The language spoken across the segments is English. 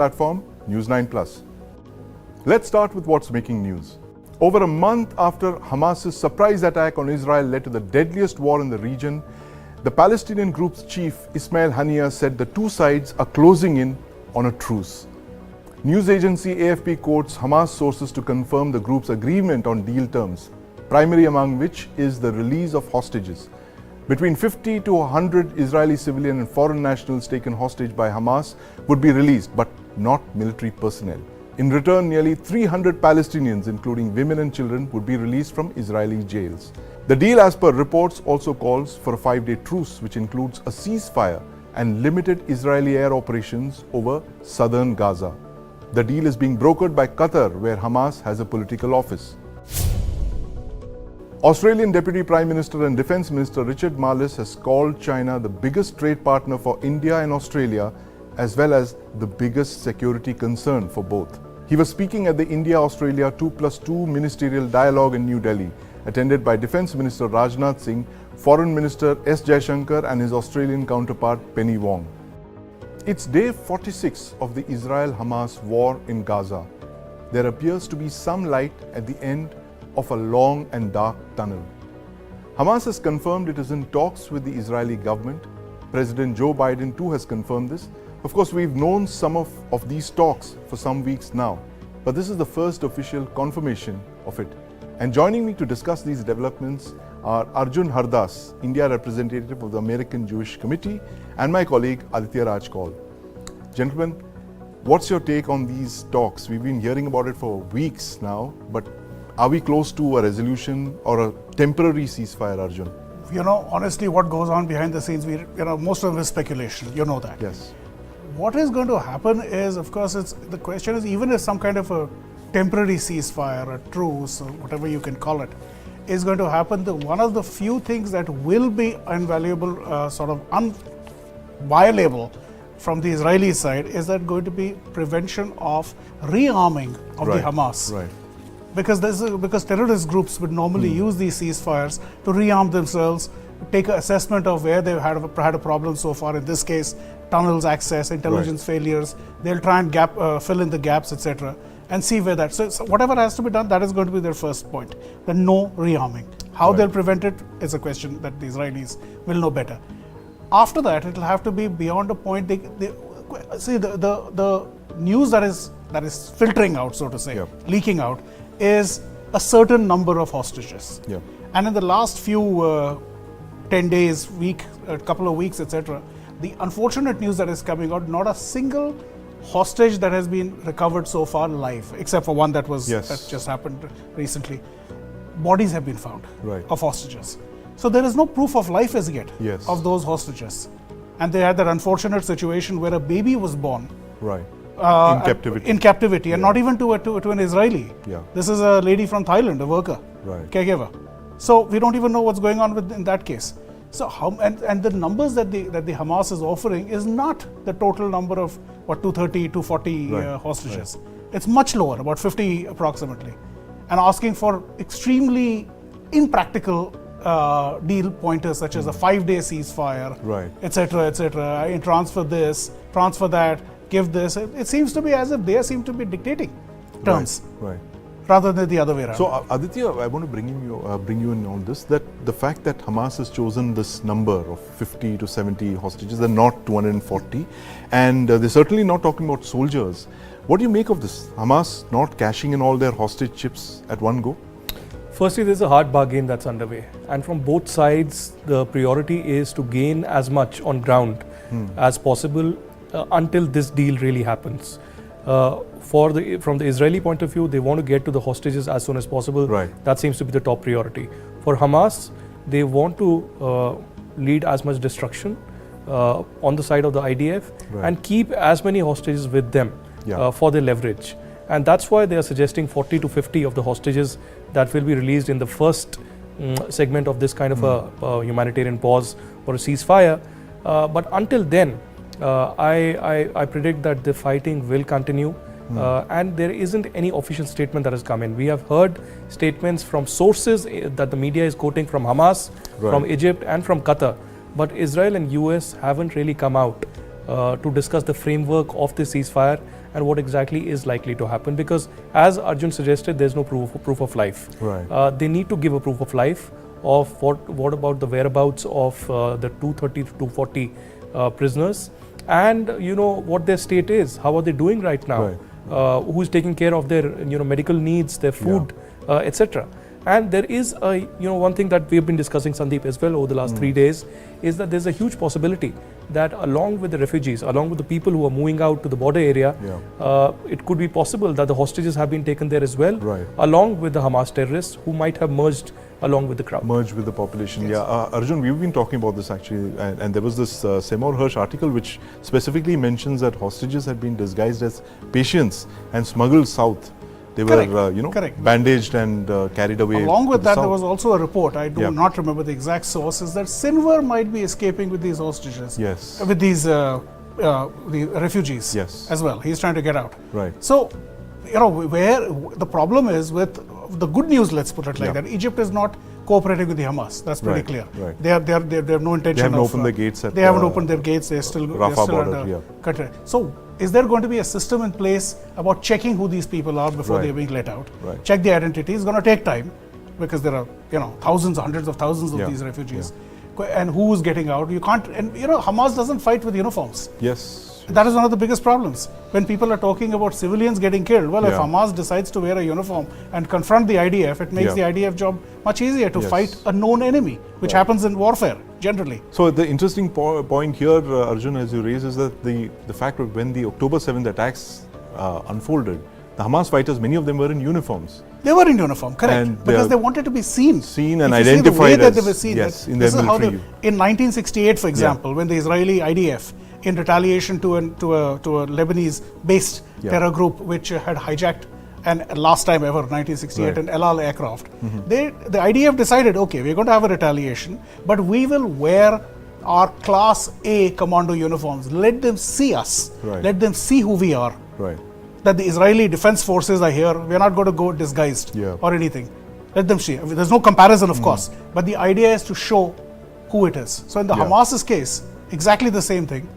platform, News9 Plus. Let's start with what's making news. Over a month after Hamas's surprise attack on Israel led to the deadliest war in the region, the Palestinian group's chief Ismail Haniyeh said the two sides are closing in on a truce. News agency AFP quotes Hamas sources to confirm the group's agreement on deal terms, primary among which is the release of hostages. Between 50 to 100 Israeli civilian and foreign nationals taken hostage by Hamas would be released, but not military personnel. In return, nearly 300 Palestinians, including women and children, would be released from Israeli jails. The deal, as per reports, also calls for a 5-day truce, which includes a ceasefire and limited Israeli air operations over southern Gaza. The deal is being brokered by Qatar, where Hamas has a political office. Australian Deputy Prime Minister and Defence Minister Richard Marles has called China the biggest trade partner for India and Australia, as well as the biggest security concern for both. He was speaking at the India-Australia 2+2 ministerial dialogue in New Delhi, attended by Defence Minister Rajnath Singh, Foreign Minister S. Jaishankar and his Australian counterpart Penny Wong. It's day 46 of the Israel-Hamas war in Gaza. There appears to be some light at the end of a long and dark tunnel. Hamas has confirmed it is in talks with the Israeli government. President Joe Biden too has confirmed this. Of course, we've known some of these talks for some weeks now, but this is the first official confirmation of it. And joining me to discuss these developments are Arjun Hardas, India representative of the American Jewish Committee, and my colleague Aditya Kaul. Gentlemen, what's your take on these talks? We've been hearing about it for weeks now, but are we close to a resolution or a temporary ceasefire, Arjun? Honestly, what goes on behind the scenes, most of it is speculation. You know that. Yes. What is going to happen is, of course, the question is, even if some kind of a temporary ceasefire, a truce, or whatever you can call it, is going to happen, one of the few things that will be invaluable, unviolable from the Israeli side is that going to be prevention of rearming of the Hamas. Right. Because terrorist groups would normally use these ceasefires to rearm themselves, take an assessment of where they've had a problem so far. In this case, tunnels access, intelligence failures. They'll try and fill in the gaps, etc., and see where that. So whatever has to be done, that is going to be their first point. The no rearming. How they'll prevent it is a question that the Israelis will know better. After that, it'll have to be beyond a point. See the news that is filtering out, so to say, leaking out, is a certain number of hostages. And in the last few 10 days, a couple of weeks, etc., the unfortunate news that is coming out, not a single hostage that has been recovered so far alive, except for one that just happened recently. Bodies have been found of hostages. So there is no proof of life as yet of those hostages. And they had that unfortunate situation where a baby was born. In captivity, and not even to an Israeli. This is a lady from Thailand, a worker, caregiver. So we don't even know what's going on in that case. So and the numbers that the Hamas is offering is not the total number of 230, 240 hostages. It's much lower, about 50 approximately, and asking for extremely impractical deal pointers such as a 5-day ceasefire, etc., etc. And transfer this, transfer that, give this. It seems to be as if they seem to be dictating terms. Rather than the other way around. So Aditya, I want to bring you in on this, that the fact that Hamas has chosen this number of 50 to 70 hostages and not 240, and they're certainly not talking about soldiers. What do you make of this? Hamas not cashing in all their hostage chips at one go? Firstly, there's a hard bargain that's underway, and from both sides, the priority is to gain as much on ground as possible until this deal really happens. From the Israeli point of view, they want to get to the hostages as soon as possible. That seems to be the top priority. For Hamas, they want to lead as much destruction on the side of the IDF and keep as many hostages with them for their leverage. And that's why they are suggesting 40 to 50 of the hostages that will be released in the first segment of this kind of a humanitarian pause or a ceasefire. But until then, I predict that the fighting will continue. And there isn't any official statement that has come in. We have heard statements from sources that the media is quoting from Hamas, from Egypt and from Qatar. But Israel and US haven't really come out to discuss the framework of the ceasefire and what exactly is likely to happen. Because as Arjun suggested, there's no proof of life. Right. They need to give a proof of life of what about the whereabouts of the 230 to 240 prisoners, and what their state is, how are they doing right now, Right. who's taking care of their medical needs, their food, etc. And there is one thing that we've been discussing, Sandeep, as well over the last 3 days, is that there's a huge possibility that along with the refugees, along with the people who are moving out to the border area, it could be possible that the hostages have been taken there as well, Right. along with the Hamas terrorists who might have merged along with the crowd. Merge with the population. Yeah, Arjun, we've been talking about this actually, and there was this Seymour Hersh article which specifically mentions that hostages had been disguised as patients and smuggled south. They were, Correct. bandaged and carried away. Along with to the that, south. there was also a report, I do Yeah. not remember the exact source, is that Sinwar might be escaping with these hostages. Yes. With these the refugees Yes. as well. He's trying to get out. Right. So, where the problem is with the good news, let's put it like that, Egypt is not cooperating with the Hamas. That's pretty Right, clear. right. They have no intention. They haven't of, opened the gates at They haven't opened their gates. They're still Rafah border, under control. So, is there going to be a system in place about checking who these people are before Right. they're being let out? Right. Check the identity. It's going to take time because there are thousands, hundreds of thousands of Yeah, these refugees, and who's getting out? You can't. And Hamas doesn't fight with uniforms. Yes. That is one of the biggest problems. When people are talking about civilians getting killed, well, if Yeah. Hamas decides to wear a uniform and confront the IDF, it makes the IDF job much easier to Yes. fight a known enemy, which happens in warfare generally. So the interesting point here, Arjun, as you raise, is that the fact that when the October 7th attacks unfolded, the Hamas fighters, many of them were in uniforms. They were in uniform, correct, And because they wanted to be seen. Seen and If you see the identified way that as- they were seen, yes, that in this their is how military. in 1968, for example, when the Israeli IDF, in retaliation to a Lebanese-based terror group which had hijacked, and last time ever, 1968, an El Al aircraft, the IDF decided, okay, we're going to have a retaliation, but we will wear our Class A commando uniforms. Let them see us. Right. Let them see who we are. Right. That the Israeli defense forces are here. We're not going to go disguised or anything. Let them see. I mean, there's no comparison, of course, but the idea is to show who it is. So in the Hamas's case, exactly the same thing,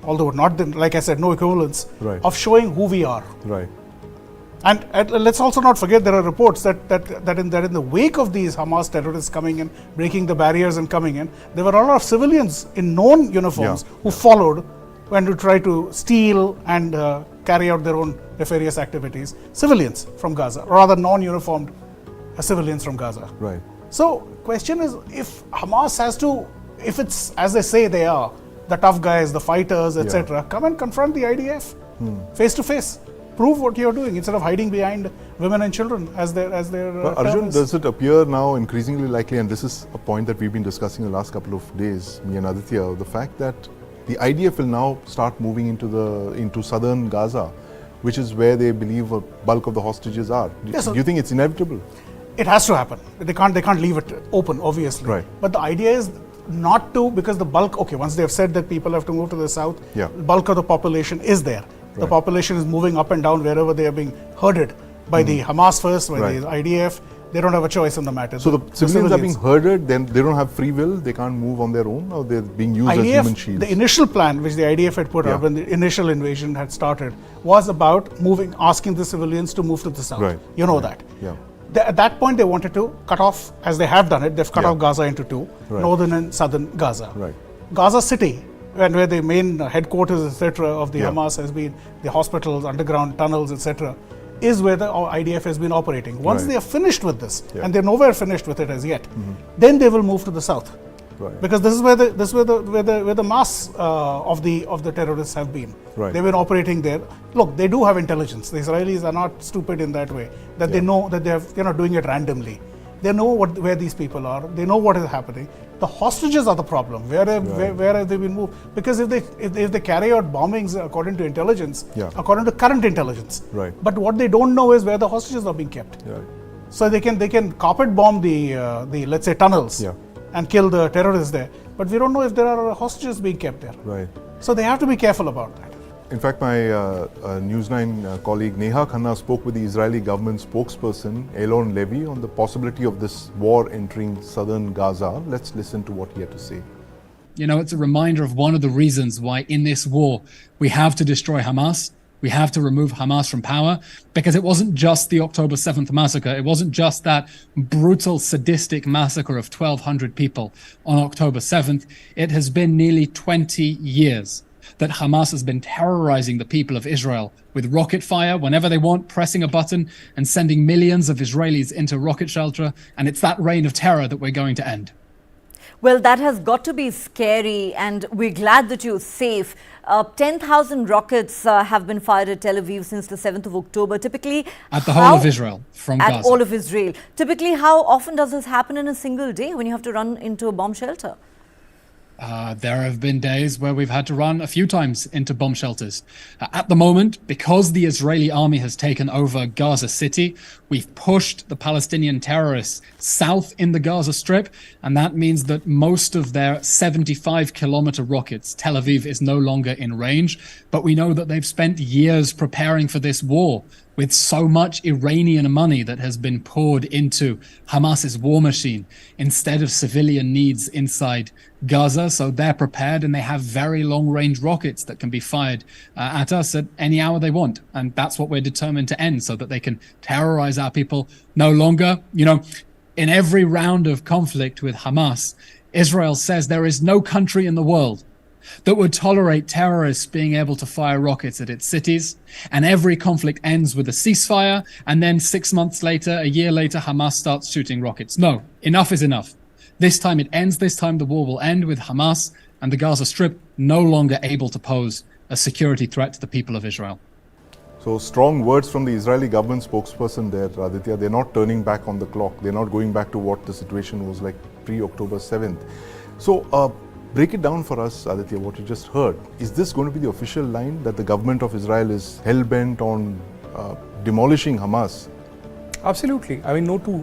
although not, like I said, no equivalence of showing who we are. Right. And let's also not forget there are reports that in the wake of these Hamas terrorists coming in, breaking the barriers and coming in, there were a lot of civilians in known uniforms who followed when to try to steal and carry out their own nefarious activities. Civilians from Gaza, rather non-uniformed civilians from Gaza. Right. So, question is, if Hamas has to, if it's as they say they are, the tough guys, the fighters, etc., come and confront the IDF face to face. Prove what you're doing instead of hiding behind women and children as their Arjun, does it appear now increasingly likely, and this is a point that we've been discussing the last couple of days, me and Aditya, the fact that the IDF will now start moving into southern Gaza, which is where they believe a bulk of the hostages are. Do you think it's inevitable? It has to happen. They can't leave it open, obviously. Right. But the idea is not to, because the bulk, okay, once they have said that people have to move to the south, the bulk of the population is there. The population is moving up and down wherever they are being herded by the Hamas first, by the IDF. They don't have a choice in the matter. So the civilians are being herded, then they don't have free will, they can't move on their own, or they're being used as human shields? The initial plan which the IDF had put out when the initial invasion had started was about asking the civilians to move to the south. Right. You know that. Yeah. At that point, they wanted to cut off, as they have done it, they've cut off Gaza into two, northern and southern Gaza. Right. Gaza City, where the main headquarters, etc., of the Hamas has been, the hospitals, underground tunnels, etc., is where the IDF has been operating. Once they are finished with this, and they're nowhere finished with it as yet, then they will move to the south. Right. Because this is where the mass of the terrorists have been. Right. They've been operating there. Look, they do have intelligence. The Israelis are not stupid in that way. That they know that they're not doing it randomly. They know where these people are. They know what is happening. The hostages are the problem. Where have they been moved? Because if they carry out bombings according to intelligence, according to current intelligence, but what they don't know is where the hostages are being kept. So they can carpet bomb the let's say tunnels and kill the terrorists there, but we don't know if there are hostages being kept there. Right. So they have to be careful about that. In fact, my News9 colleague Neha Khanna spoke with the Israeli government spokesperson Elon Levy on the possibility of this war entering southern Gaza. Let's listen to what he had to say. You know, it's a reminder of one of the reasons why in this war we have to destroy Hamas We have to remove Hamas from power, because it wasn't just the October 7th massacre. It wasn't just that brutal, sadistic massacre of 1,200 people on October 7th. It has been nearly 20 years that Hamas has been terrorizing the people of Israel with rocket fire whenever they want, pressing a button and sending millions of Israelis into rocket shelter. And it's that reign of terror that we're going to end. Well, that has got to be scary, and we're glad that you're safe. 10,000 rockets have been fired at Tel Aviv since the 7th of October. Typically, at the whole of Israel from Gaza. At all of Israel. Typically, how often does this happen in a single day when you have to run into a bomb shelter? There have been days where we've had to run a few times into bomb shelters. At the moment, because the Israeli army has taken over Gaza City, we've pushed the Palestinian terrorists south in the Gaza Strip, and that means that most of their 75-kilometer rockets, Tel Aviv is no longer in range. But we know that they've spent years preparing for this war, with so much Iranian money that has been poured into Hamas's war machine instead of civilian needs inside Gaza. So they're prepared, and they have very long-range rockets that can be fired at us at any hour they want. And that's what we're determined to end, so that they can terrorize our people no longer. You know, in every round of conflict with Hamas, Israel says there is no country in the world that would tolerate terrorists being able to fire rockets at its cities. And every conflict ends with a ceasefire, and then 6 months later, a year later, Hamas starts shooting rockets. No, enough is enough. This time it ends. This time the war will end with Hamas and the Gaza Strip no longer able to pose a security threat to the people of Israel. So strong words from the Israeli government spokesperson there, Aditya. They're not turning back on the clock. They're not going back to what the situation was like pre-October 7th. So break it down for us, Aditya, what you just heard. Is this going to be the official line that the government of Israel is hell-bent on demolishing Hamas? Absolutely. I mean, no two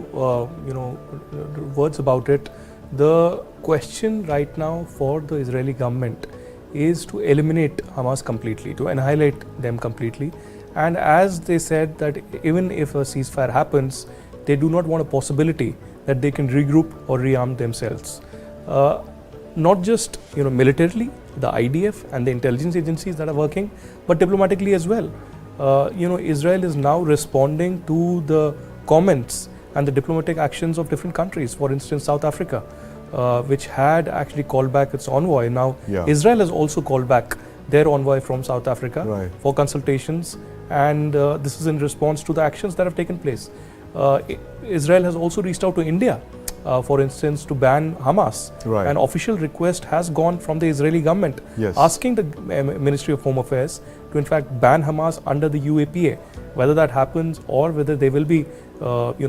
words about it. The question right now for the Israeli government is to eliminate Hamas completely, to annihilate them completely. And as they said, that even if a ceasefire happens, they do not want a possibility that they can regroup or rearm themselves. Not just militarily, the IDF and the intelligence agencies that are working, but diplomatically as well. Israel is now responding to the comments and the diplomatic actions of different countries. For instance, South Africa, which had actually called back its envoy. Now, Israel has also called back their envoy from South Africa for consultations, and this is in response to the actions that have taken place. Israel has also reached out to India, for instance, to ban Hamas. An official request has gone from the Israeli government asking the Ministry of Home Affairs to in fact ban Hamas under the UAPA. Whether that happens or whether there will be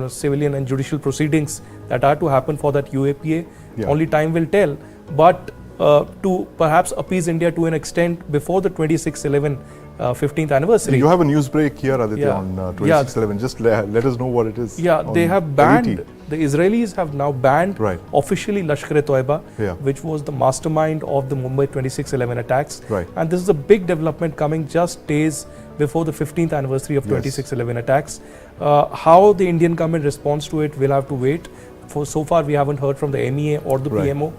civilian and judicial proceedings that are to happen for that UAPA, only time will tell. But to perhaps appease India to an extent before the 26/11 15th anniversary. You have a news break here, Aditya, on 26/11. Just let us know what it is. They have banned, the Israelis have now banned officially Lashkar-e-Toiba, which was the mastermind of the Mumbai 26/11 attacks. And this is a big development coming just days before the 15th anniversary of 26/11 attacks. How the Indian government responds to it, we'll have to wait. For so far, we haven't heard from the MEA or the PMO.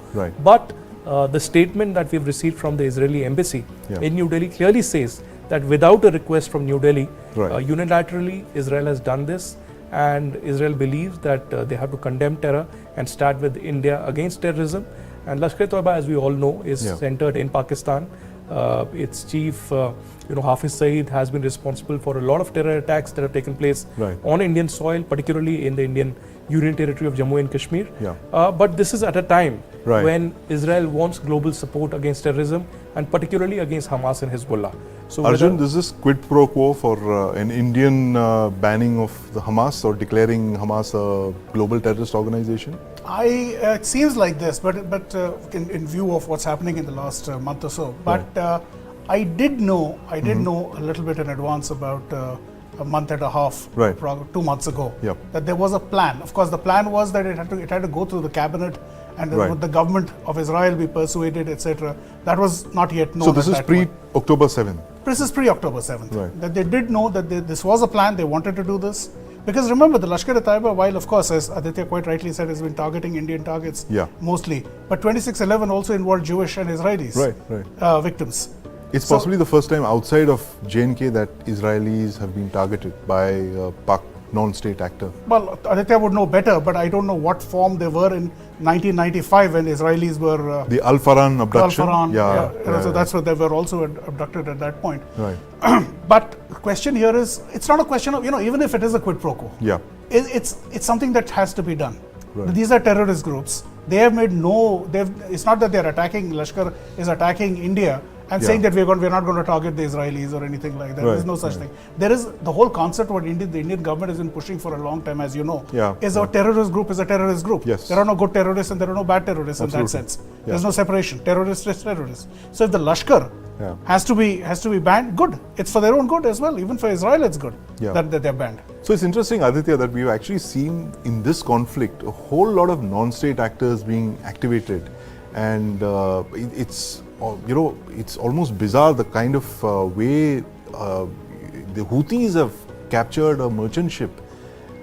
But the statement that we've received from the Israeli embassy in New Delhi clearly says that without a request from New Delhi, unilaterally Israel has done this, and Israel believes that they have to condemn terror and stand with India against terrorism. And Lashkar-e-Toiba, as we all know, is centered in Pakistan. Its chief, Hafiz Saeed, has been responsible for a lot of terror attacks that have taken place on Indian soil, particularly in the Indian Union Territory of Jammu and Kashmir. But this is at a time when Israel wants global support against terrorism, and particularly against Hamas and Hezbollah. So Arjun, this is quid pro quo for an Indian banning of the Hamas or declaring Hamas a global terrorist organization? It seems like this, but in view of what's happening in the last month or so. But I did know a little bit in advance about a month and a half, 2 months ago, that there was a plan. Of course, the plan was that it had to go through the cabinet, and would the government of Israel be persuaded, etc. That was not yet known. So this is pre-October 7th? This is pre-October 7th. That they did know that this was a plan, they wanted to do this. Because remember, the Lashkar-e-Toiba, while of course, as Aditya quite rightly said, has been targeting Indian targets mostly, but 26/11 also involved Jewish and Israelis victims. It's possibly the first time outside of J&K that Israelis have been targeted by a Pak non-state actor. Well, Aditya would know better, but I don't know what form they were in 1995 when Israelis were... The Al-Faran abduction? So that's where they were also abducted at that point. Right. But the question here is, it's not a question of, even if it is a quid pro quo, Yeah. it's something that has to be done. Right. These are terrorist groups. They have made it's not that they're attacking, Lashkar is attacking India and saying that we're not going to target the Israelis or anything like that. Right, There's no such thing. There is the whole concept what the Indian government has been pushing for a long time, as you know, is a terrorist group is a terrorist group. Yes. There are no good terrorists and there are no bad terrorists in that Absolutely. sense. There's no separation. Terrorist is terrorist. So if the Lashkar has to be banned, good. It's for their own good as well. Even for Israel, it's good that they're banned. So it's interesting, Aditya, that we've actually seen in this conflict a whole lot of non-state actors being activated, and it's almost bizarre the kind of way the Houthis have captured a merchant ship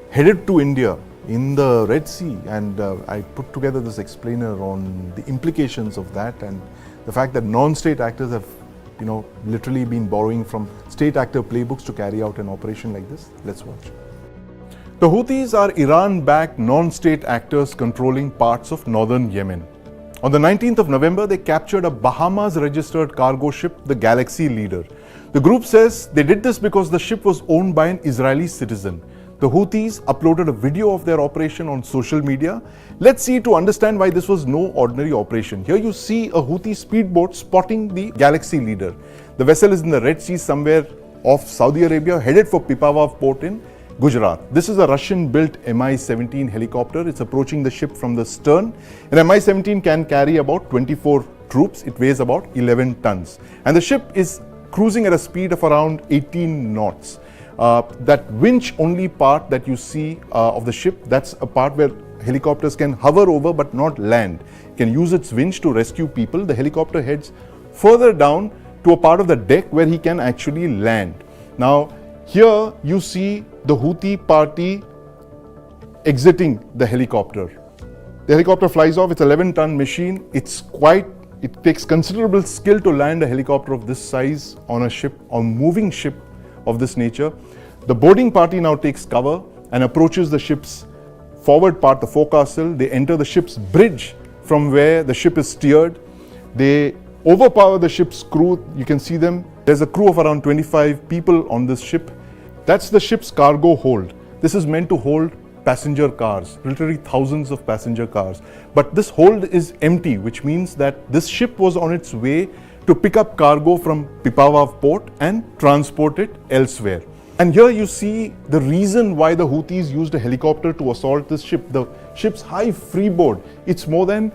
headed to India in the Red Sea, and I put together this explainer on the implications of that and the fact that non-state actors have literally been borrowing from state actor playbooks to carry out an operation like this. Let's watch. The Houthis are Iran-backed non-state actors controlling parts of northern Yemen. On the 19th of November, they captured a Bahamas-registered cargo ship, the Galaxy Leader. The group says they did this because the ship was owned by an Israeli citizen. The Houthis uploaded a video of their operation on social media. Let's see to understand why this was no ordinary operation. Here you see a Houthi speedboat spotting the Galaxy Leader. The vessel is in the Red Sea somewhere off Saudi Arabia, headed for Pipavav port in Gujarat. This is a Russian-built Mi-17 helicopter. It's approaching the ship from the stern. An Mi-17 can carry about 24 troops. It weighs about 11 tons. And the ship is cruising at a speed of around 18 knots. That winch-only part that you see of the ship, that's a part where helicopters can hover over but not land. It can use its winch to rescue people. The helicopter heads further down to a part of the deck where he can actually land. Now, here you see the Houthi party exiting the helicopter. The helicopter flies off. It's an 11-ton machine. It takes considerable skill to land a helicopter of this size on a ship, on moving ship of this nature. The boarding party now takes cover and approaches the ship's forward part, the forecastle. They enter the ship's bridge from where the ship is steered. They overpower the ship's crew. You can see them. There's a crew of around 25 people on this ship. That's the ship's cargo hold. This is meant to hold passenger cars, literally thousands of passenger cars. But this hold is empty, which means that this ship was on its way to pick up cargo from Pipavav port and transport it elsewhere. And here you see the reason why the Houthis used a helicopter to assault this ship. The ship's high freeboard, it's more than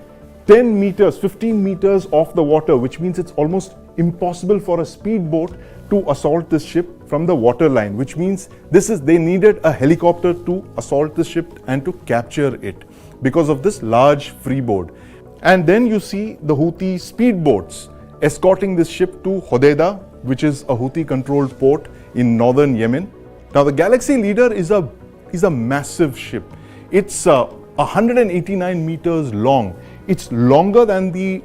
10 meters, 15 meters off the water, which means it's almost impossible for a speedboat to assault this ship from the waterline, which means they needed a helicopter to assault this ship and to capture it because of this large freeboard. And then you see the Houthi speedboats escorting this ship to Hodeidah, which is a Houthi-controlled port in northern Yemen. Now, the Galaxy Leader is a massive ship. It's 189 meters long. It's longer than the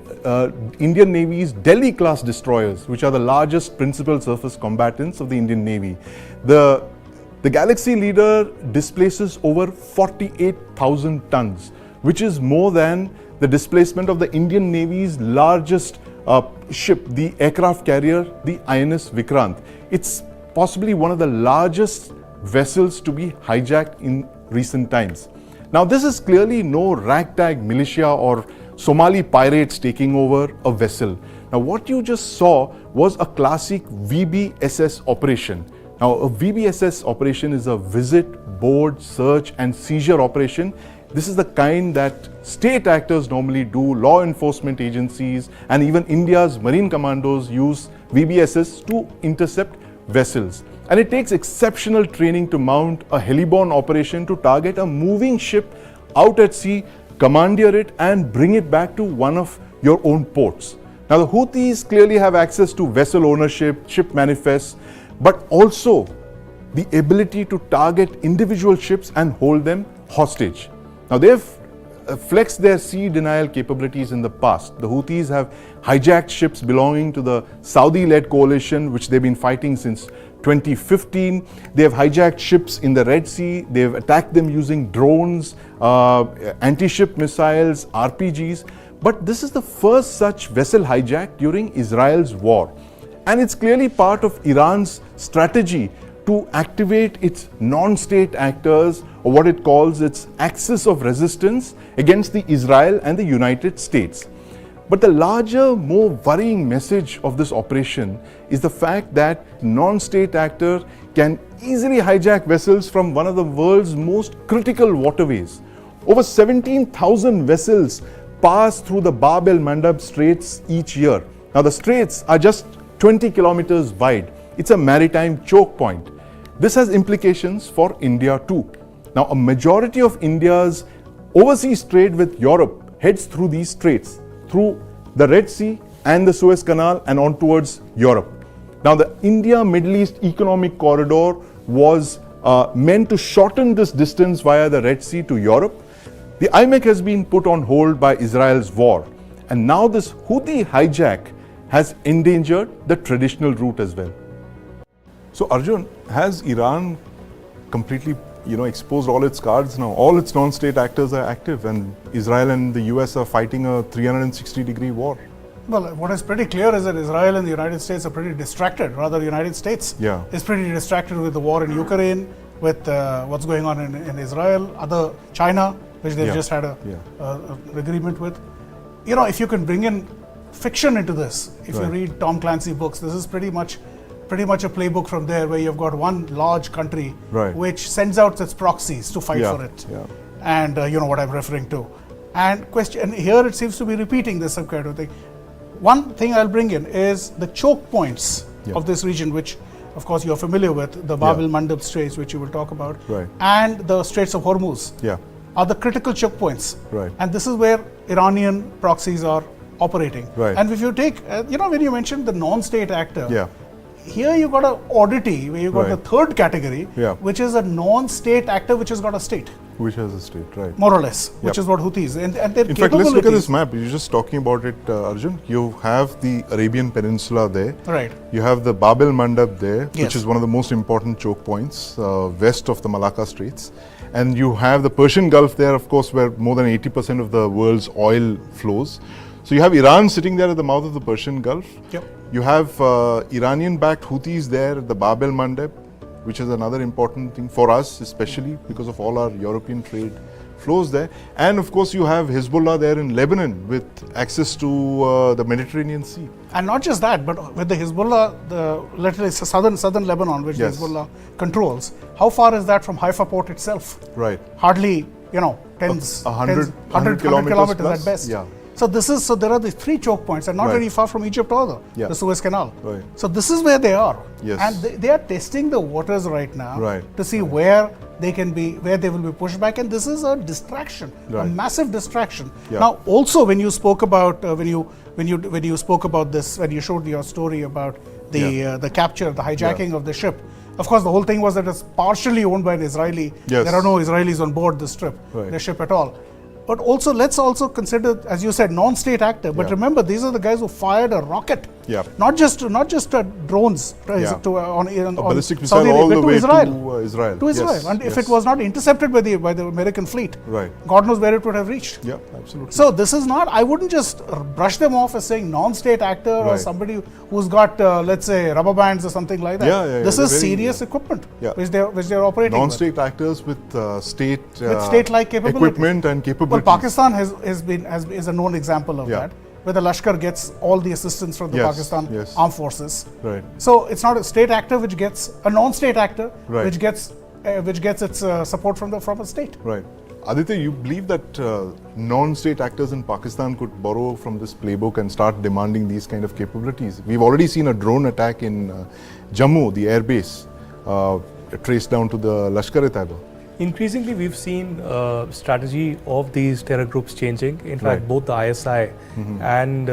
Indian Navy's Delhi-class destroyers, which are the largest principal surface combatants of the Indian Navy. The Galaxy Leader displaces over 48,000 tons, which is more than the displacement of the Indian Navy's largest ship, the aircraft carrier, the INS Vikrant. It's possibly one of the largest vessels to be hijacked in recent times. Now, this is clearly no ragtag militia or Somali pirates taking over a vessel. Now, what you just saw was a classic VBSS operation. Now, a VBSS operation is a visit, board, search and seizure operation. This is the kind that state actors normally do. Law enforcement agencies and even India's marine commandos use VBSS to intercept vessels. And it takes exceptional training to mount a Heliborne operation to target a moving ship out at sea, commandeer it and bring it back to one of your own ports. Now, the Houthis clearly have access to vessel ownership, ship manifests, but also the ability to target individual ships and hold them hostage. Now, they've flexed their sea denial capabilities in the past. The Houthis have hijacked ships belonging to the Saudi-led coalition, which they've been fighting since 2015. They have hijacked ships in the Red Sea. They have attacked them using drones, anti-ship missiles, RPGs. But this is the first such vessel hijack during Israel's war. And it's clearly part of Iran's strategy to activate its non-state actors, or what it calls its axis of resistance against the Israel and the United States. But the larger, more worrying message of this operation is the fact that non-state actors can easily hijack vessels from one of the world's most critical waterways. Over 17,000 vessels pass through the Bab el-Mandab Straits each year. Now the straits are just 20 kilometers wide. It's a maritime choke point. This has implications for India too. Now, a majority of India's overseas trade with Europe heads through these straits, through the Red Sea and the Suez Canal and on towards Europe. Now, the India-Middle East Economic Corridor was meant to shorten this distance via the Red Sea to Europe. The IMEC has been put on hold by Israel's war. And now this Houthi hijack has endangered the traditional route as well. So Arjun, has Iran completely exposed all its cards now? All its non-state actors are active and Israel and the US are fighting a 360-degree war. Well, what is pretty clear is that Israel and the United States are pretty distracted. Rather, the United States is pretty distracted with the war in Ukraine, with what's going on in Israel, China, which they've just had an agreement with. If you can bring in fiction into this, if you read Tom Clancy books, this is pretty much a playbook from there, where you've got one large country which sends out its proxies to fight for it. And you know what I'm referring to. And here it seems to be repeating this some kind of thing. One thing I'll bring in is the choke points of this region, which of course you're familiar with, the Bab el-Mandab Straits, which you will talk about, and the Straits of Hormuz are the critical choke points. And this is where Iranian proxies are operating. And if you take, when you mentioned the non-state actor, here you got an oddity, where you got the third category, which is a non-state actor which has got a state. Which has a state, right. More or less, which is what Houthis. And their In fact, let's look at this map. You're just talking about it, Arjun. You have the Arabian Peninsula there. You have the Bab el-Mandab there, which is one of the most important choke points west of the Malacca Straits. And you have the Persian Gulf there, of course, where more than 80% of the world's oil flows. So you have Iran sitting there at the mouth of the Persian Gulf. You have Iranian-backed Houthis there at the Bab el-Mandab, which is another important thing for us, especially because of all our European trade flows there. And of course, you have Hezbollah there in Lebanon with access to the Mediterranean Sea. And not just that, but with the Hezbollah, literally southern Lebanon, which Hezbollah controls, how far is that from Haifa port itself? Hardly, 100 kilometers plus? at best. So there are the three choke points, and not very far from Egypt either, the Suez Canal. So this is where they are, and they are testing the waters right now to see where they will be pushed back, and this is a distraction, a massive distraction. Now, also when you spoke about when you spoke about this, when you showed your story about the capture, the hijacking of the ship. Of course, the whole thing was that it's partially owned by an Israeli. There are no Israelis on board the ship at all. But also, let's also consider, as you said, non-state actor. But remember, these are the guys who fired a rocket, not just drones on ballistic missile all the way to Israel. And if it was not intercepted by the American fleet, God knows where it would have reached. Absolutely. So this is not. I wouldn't just brush them off as saying non-state actor or somebody who's got, let's say, rubber bands or something like that. This is serious equipment which they're operating. Non-state actors with state-like equipment and capabilities. Well, Pakistan is a known example of that, where the Lashkar gets all the assistance from the Pakistan armed forces. So it's not a state actor which gets a non-state actor which gets its support from a state. Aditya, you believe that non-state actors in Pakistan could borrow from this playbook and start demanding these kind of capabilities? We've already seen a drone attack in Jammu, the airbase, traced down to the Lashkar-e-Taiba. Increasingly, we've seen strategy of these terror groups changing. In fact, both the ISI and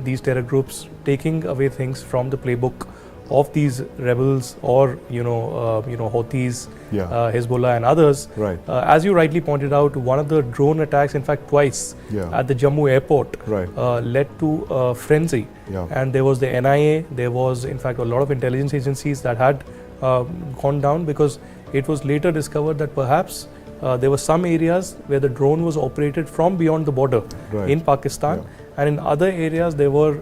these terror groups taking away things from the playbook of these rebels or Houthis, Hezbollah and others. Right. As you rightly pointed out, one of the drone attacks, in fact twice, at the Jammu airport, led to a frenzy. And there was the NIA, there was in fact a lot of intelligence agencies that had gone down, because it was later discovered that perhaps there were some areas where the drone was operated from beyond the border in Pakistan, and in other areas there were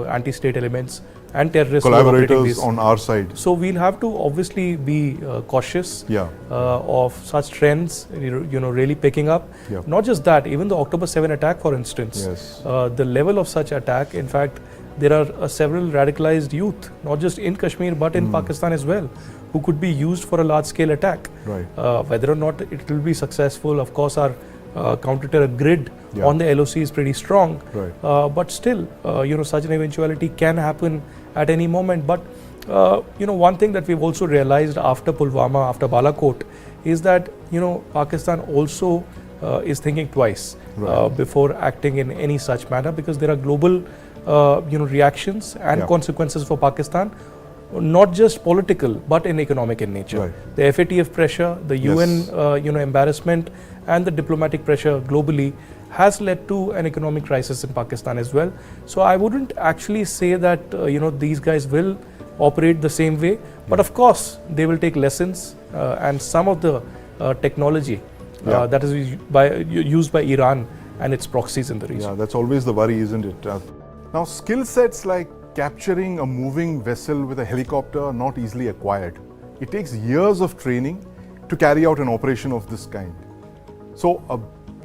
anti-state elements and terrorists collaborators on our side. So we'll have to obviously be cautious of such trends, really picking up. Not just that, even the October 7 attack, for instance, the level of such attack, in fact, there are several radicalized youth, not just in Kashmir but in Pakistan as well, who could be used for a large-scale attack. Whether or not it will be successful, of course, our counter-terror grid on the LOC is pretty strong. But still, such an eventuality can happen at any moment. But one thing that we've also realized after Pulwama, after Balakot, is that Pakistan also is thinking twice before acting in any such manner, because there are global reactions and consequences for Pakistan, not just political but in economic in nature. The FATF pressure, the UN embarrassment, and the diplomatic pressure globally has led to an economic crisis in Pakistan as well. So I wouldn't actually say that these guys will operate the same way, but of course they will take lessons and some of the technology that is used by Iran and its proxies in the region. That's always the worry, isn't it? Now, skill sets like capturing a moving vessel with a helicopter are not easily acquired. It takes years of training to carry out an operation of this kind. So,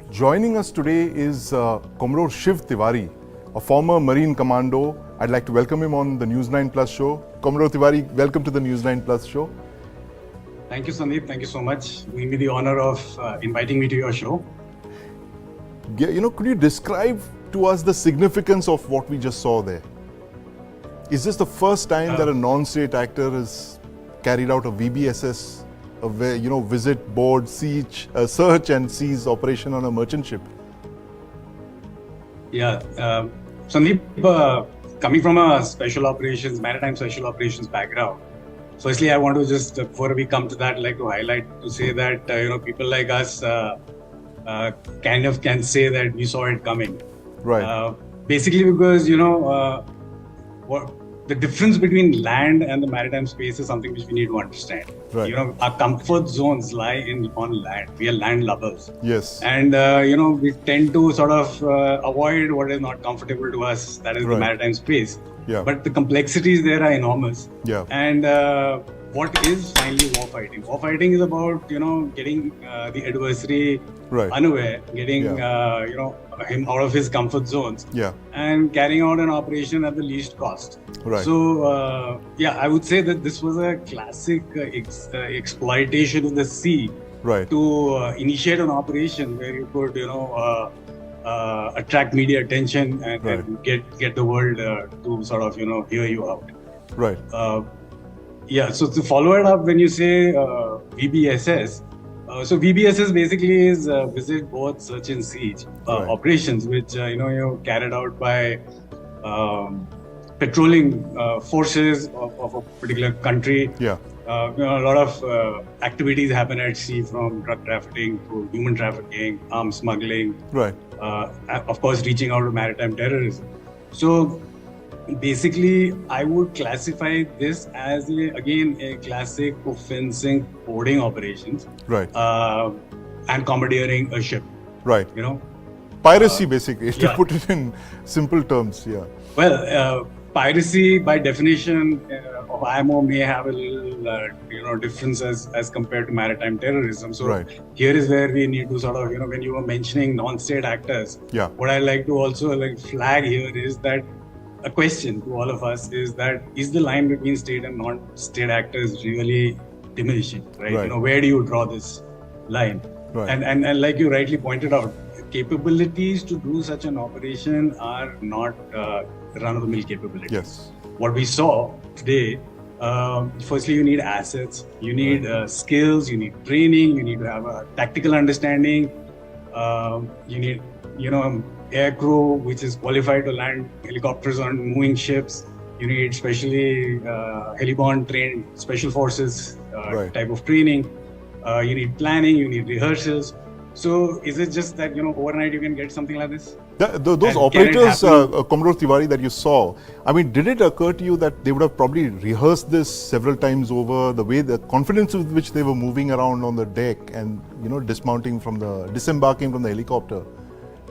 joining us today is Commodore Shiv Tiwari, a former Marine commando. I'd like to welcome him on the News9 Plus Show. Commodore Tiwari, welcome to the News9 Plus Show. Thank you, Sandeep. Thank you so much. Doing me the honor of inviting me to your show. Could you describe to us the significance of what we just saw there? Is this the first time that a non-state actor has carried out a VBSS, visit, board, siege, search and seize operation on a merchant ship? Sandeep, coming from a maritime special operations background, firstly, I want to just, before we come to that, like to highlight, to say that, people like us can say that we saw it coming. Basically because, the difference between land and the maritime space is something which we need to understand. Our comfort zones lie on land. We are land lovers. And, we tend to sort of avoid what is not comfortable to us, that is the maritime space. But the complexities there are enormous. And what is finally warfighting? Warfighting is about, getting the adversary unaware, getting, him out of his comfort zones and carrying out an operation at the least cost. So, I would say that this was a classic exploitation of the sea to initiate an operation where you could, attract media attention and get the world to sort of, hear you out. So to follow it up, when you say VBSS, so VBSS basically is visit, board, search and siege operations, which carried out by patrolling forces of a particular country. A lot of activities happen at sea, from drug trafficking to human trafficking, arms smuggling, of course reaching out to maritime terrorism. So basically, I would classify this as a classic offensive boarding operations, and commandeering a ship. Piracy, basically, to put it in simple terms. Well, piracy by definition of IMO may have a little, difference as compared to maritime terrorism. So here is where we need to sort of, when you were mentioning non-state actors, what I like to also flag here is that a question to all of us is that, is the line between state and non-state actors really diminishing, where do you draw this line? And like you rightly pointed out, capabilities to do such an operation are not run-of-the-mill capabilities. What we saw today, firstly, you need assets, you need skills, you need training, you need to have a tactical understanding, you need, air crew which is qualified to land helicopters on moving ships. You need specially Heliborne trained special forces type of training. You need planning, you need rehearsals. So is it just that, overnight you can get something like this? Those operators, Commodore Tiwari, that you saw, I mean, did it occur to you that they would have probably rehearsed this several times over, the confidence with which they were moving around on the deck and, disembarking from the helicopter?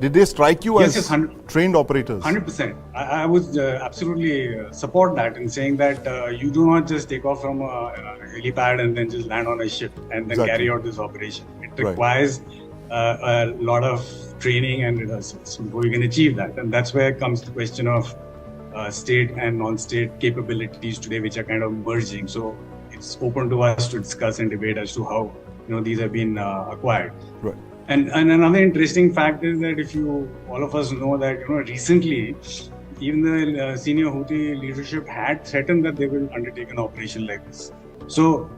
Did they strike you as trained operators? 100%. I would absolutely support that in saying that you do not just take off from a helipad and then just land on a ship and then carry out this operation. It requires a lot of training and rehearsals before you can achieve that. And that's where comes the question of state and non-state capabilities today, which are kind of merging. So it's open to us to discuss and debate as to how these have been acquired. Right. And another interesting fact is that all of us know that recently, even the senior Houthi leadership had threatened that they will undertake an operation like this. So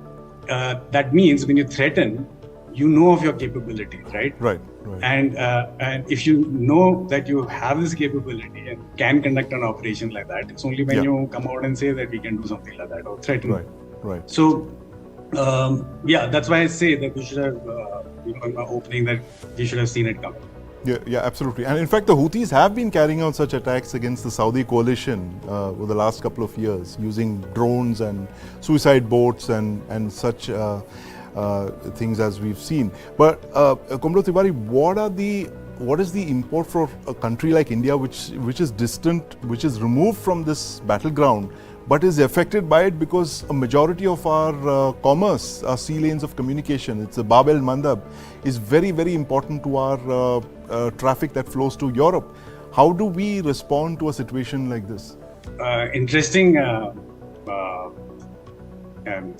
that means when you threaten, you know of your capabilities, right? Right. And if you know that you have this capability and can conduct an operation like that, it's only when you come out and say that we can do something like that or threaten. Right. So that's why I say that we should have, in my opening, that we should have seen it coming. Yeah, absolutely. And in fact, the Houthis have been carrying out such attacks against the Saudi coalition over the last couple of years, using drones and suicide boats and such things as we've seen. But Commodore Tiwari, what is the import for a country like India, which is distant, which is removed from this battleground, but is affected by it because a majority of our commerce, our sea lanes of communication, it's a Bab el Mandab, is very, very important to our traffic that flows to Europe. How do we respond to a situation like this? Interesting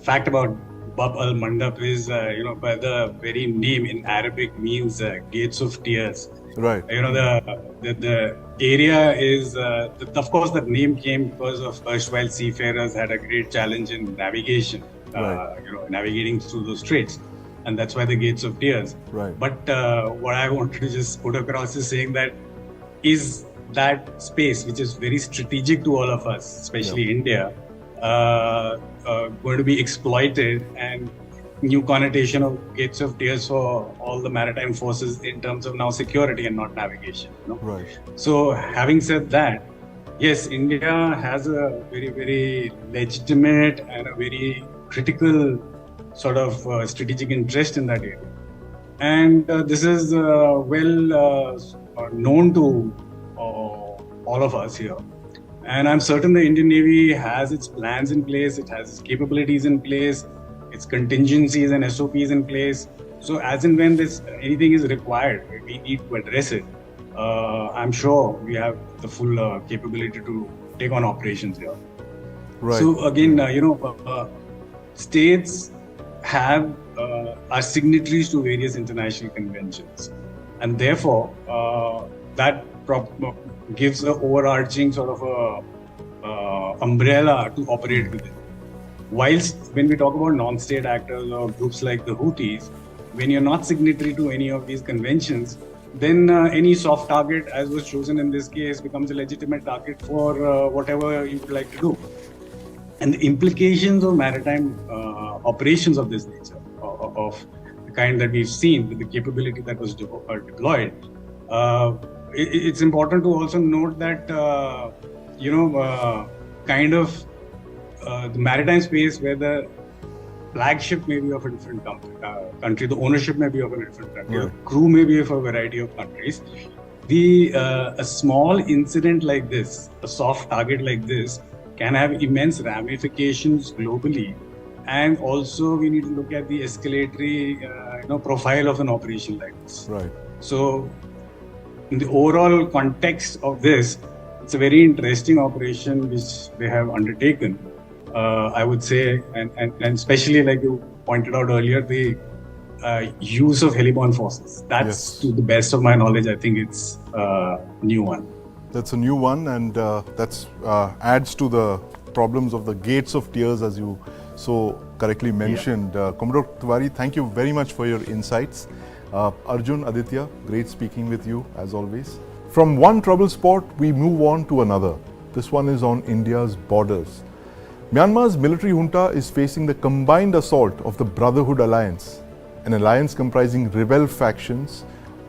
fact about Bab al Mandab is, by the very name in Arabic means gates of tears. Right. The area is, of course, the name came because of erstwhile seafarers had a great challenge in navigation, navigating through those straits. And that's why the gates of tears. Right. But what I wanted to just put across is saying that is that space, which is very strategic to all of us, especially India, going to be exploited and new connotation of gates of tears for all the maritime forces in terms of now security and not navigation. Right. So having said that, yes, India has a very, very legitimate and a very critical sort of strategic interest in that area. And this is well known to all of us here. And I'm certain the Indian Navy has its plans in place, it has its capabilities in place, its contingencies and SOPs in place. So as and when anything is required, we need to address it. I'm sure we have the full capability to take on operations here. Right. So again, states are signatories to various international conventions, and therefore that gives an overarching sort of umbrella to operate within. Whilst when we talk about non-state actors or groups like the Houthis, when you're not signatory to any of these conventions, then any soft target, as was chosen in this case, becomes a legitimate target for whatever you would like to do. And the implications of maritime operations of this nature, of the kind that we've seen with the capability that was deployed, it's important to also note that, the maritime space where the flagship may be of a different country, the ownership may be of a different country, the crew may be of a variety of countries. A small incident like this, a soft target like this, can have immense ramifications globally. And also we need to look at the escalatory profile of an operation like this. Right. So in the overall context of this, it's a very interesting operation which they have undertaken. I would say, and especially like you pointed out earlier, the use of Heliborne forces. That's, to the best of my knowledge, I think it's a new one. That's a new one, and that adds to the problems of the gates of tears, as you so correctly mentioned. Commodore Tiwari, thank you very much for your insights. Arjun, Aditya, great speaking with you as always. From one trouble spot, we move on to another. This one is on India's borders. Myanmar's military junta is facing the combined assault of the Brotherhood Alliance, an alliance comprising rebel factions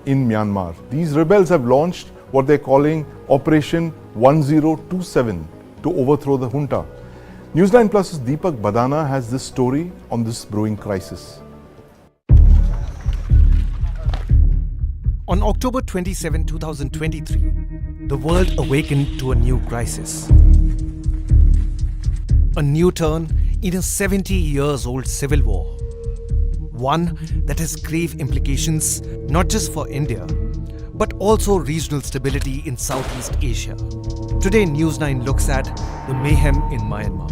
in Myanmar. These rebels have launched what they're calling Operation 1027 to overthrow the junta. News9 Plus's Deepak Badana has this story on this brewing crisis. On October 27, 2023, the world awakened to a new crisis. A new turn in a 70 years old civil war. One that has grave implications not just for India, but also regional stability in Southeast Asia. Today, News9 looks at the mayhem in Myanmar.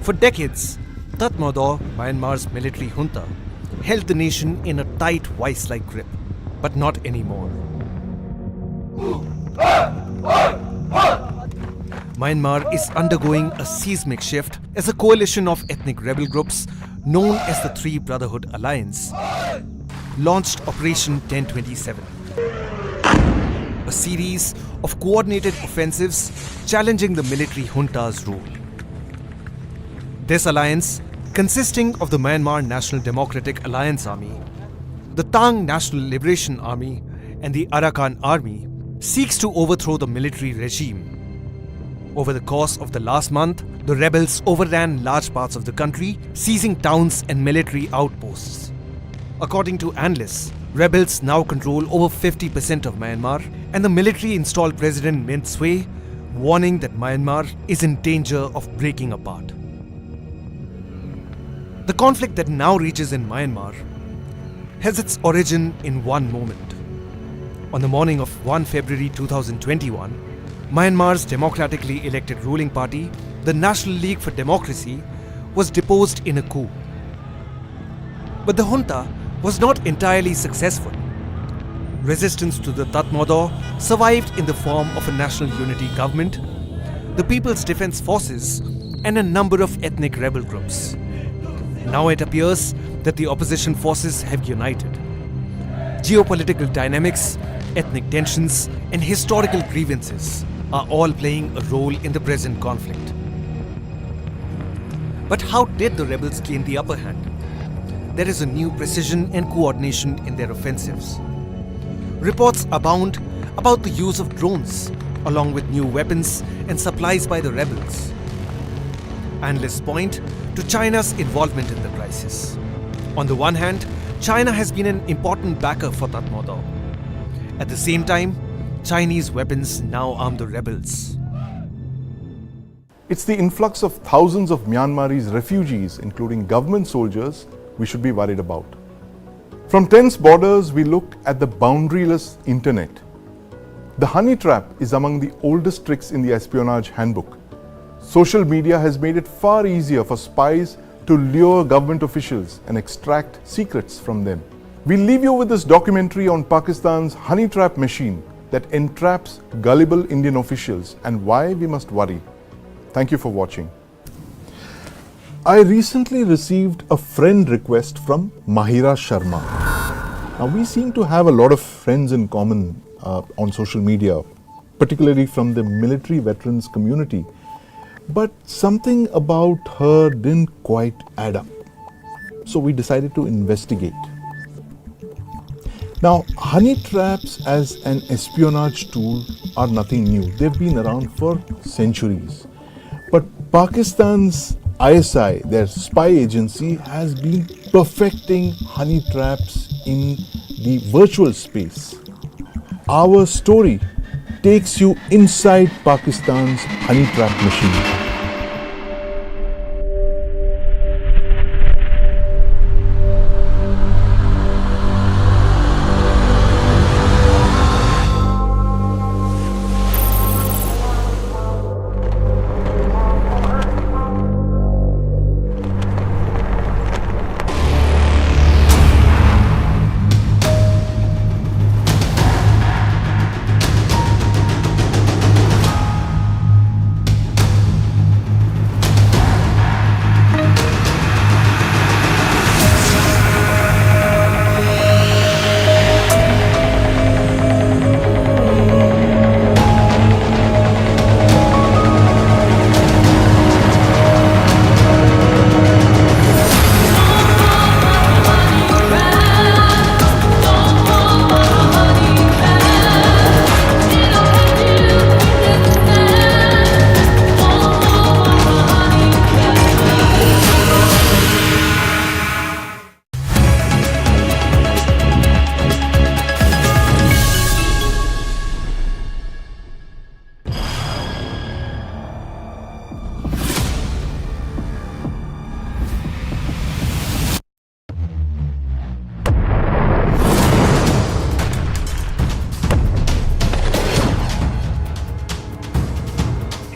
For decades, Tatmadaw, Myanmar's military junta, held the nation in a tight vice-like grip, but not anymore. Myanmar is undergoing a seismic shift as a coalition of ethnic rebel groups known as the Three Brotherhood Alliance launched Operation 1027. A series of coordinated offensives challenging the military junta's rule. This alliance, consisting of the Myanmar National Democratic Alliance Army, the Tang National Liberation Army, and the Arakan Army, seeks to overthrow the military regime. Over the course of the last month, the rebels overran large parts of the country, seizing towns and military outposts. According to analysts, rebels now control over 50% of Myanmar, and the military installed President Mint Swe, warning that Myanmar is in danger of breaking apart. The conflict that now rages in Myanmar has its origin in one moment. On the morning of 1 February 2021, Myanmar's democratically elected ruling party, the National League for Democracy, was deposed in a coup. But the junta was not entirely successful. Resistance to the Tatmadaw survived in the form of a national unity government, the People's Defence Forces, and a number of ethnic rebel groups. Now it appears that the opposition forces have united. Geopolitical dynamics, ethnic tensions, and historical grievances are all playing a role in the present conflict. But how did the rebels gain the upper hand? There is a new precision and coordination in their offensives. Reports abound about the use of drones, along with new weapons and supplies by the rebels. Analysts point to China's involvement in the crisis. On the one hand, China has been an important backer for Tatmadaw. At the same time, Chinese weapons now arm the rebels. It's the influx of thousands of Myanmarese refugees, including government soldiers, we should be worried about. From tense borders, we look at the boundaryless internet. The honey trap is among the oldest tricks in the espionage handbook. Social media has made it far easier for spies to lure government officials and extract secrets from them. We'll leave you with this documentary on Pakistan's honey trap machine that entraps gullible Indian officials and why we must worry. Thank you for watching. I recently received a friend request from Mahira Sharma. Now, we seem to have a lot of friends in common on social media, particularly from the military veterans community. But something about her didn't quite add up. So we decided to investigate. Now, honey traps as an espionage tool are nothing new. They've been around for centuries. But Pakistan's ISI, their spy agency, has been perfecting honey traps in the virtual space. Our story takes you inside Pakistan's honey trap machine.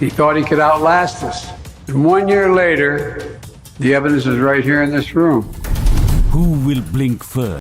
He thought he could outlast us. And 1 year later, the evidence is right here in this room. Who will blink first?